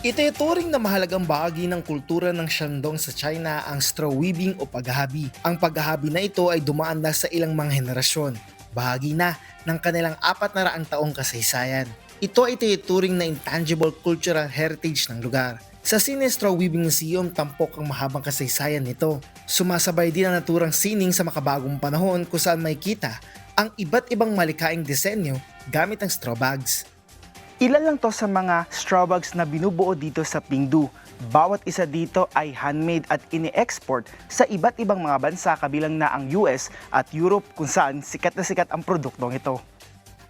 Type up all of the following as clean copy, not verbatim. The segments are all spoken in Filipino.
Itinuturing na mahalagang bahagi ng kultura ng Shandong sa China ang straw weaving o paghahabi. Ang paghahabi na ito ay dumaan na sa ilang mga henerasyon. Bahagi na ng kanilang 400 taong kasaysayan. Ito ay itinuturing na intangible cultural heritage ng lugar. Sa Sine Straw Weaving Museum, tampok ang mahabang kasaysayan nito. Sumasabay din ang naturang sining sa makabagong panahon kung saan makikita ang iba't ibang malikaing disenyo gamit ang straw bags. Ilan lang to sa mga straw bags na binubuo dito sa Pingdu. Bawat isa dito ay handmade at ini-export sa iba't ibang mga bansa kabilang na ang US at Europe kung saan sikat na sikat ang produktong ito.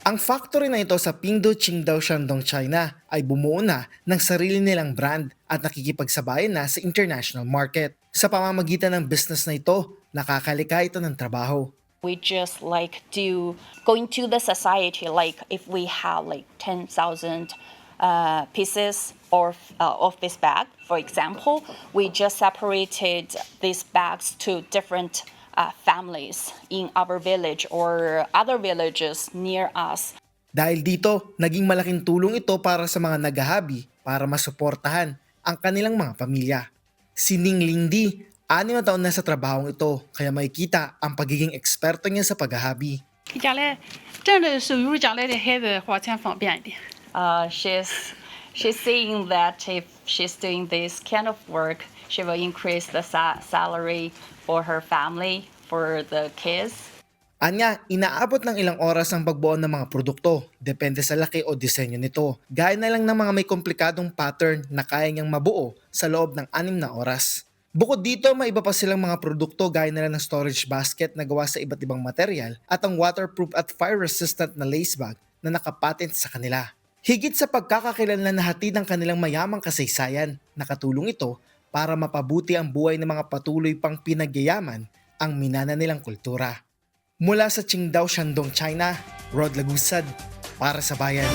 Ang factory na ito sa Pingdu, Qingdao, Shandong, China ay bumuo na ng sarili nilang brand at nakikipagsabayan na sa international market. Sa pamamagitan ng business na ito, nakakalikha ito ng trabaho. We just like do go into the society, like if we have like 10,000 pieces of this bag, for example, we just separated these bags to different families in our village or other villages near us. Dahil dito, naging malaking tulong ito para sa mga naghahabi para masuportahan ang kanilang mga pamilya. Si Ning Lingdi, 6 na taon na sa trabahong ito, kaya makikita ang pagiging eksperto niya sa paghahabi. 将来这样的收入，将来的孩子花钱方便一点。She's saying that if she's doing this kind of work, she will increase the salary for her family, for the kids. Anya, inaabot ng ilang oras ang pagbuo ng mga produkto, depende sa laki o disenyo nito. Gaya na lang ng mga may komplikadong pattern na kaya niyang mabuo sa loob ng 6 na oras. Bukod dito, may iba pa silang mga produkto gaya na lang ng storage basket na gawa sa iba't ibang material at ang waterproof at fire-resistant na lace bag na nakapatent sa kanila. Higit sa pagkakakilanlan na hatid ng kanilang mayamang kasaysayan, nakatulong ito para mapabuti ang buhay ng mga patuloy pang pinagyayaman ang minana nilang kultura. Mula sa Qingdao, Shandong, China, Rod Lagusad, para sa Bayan.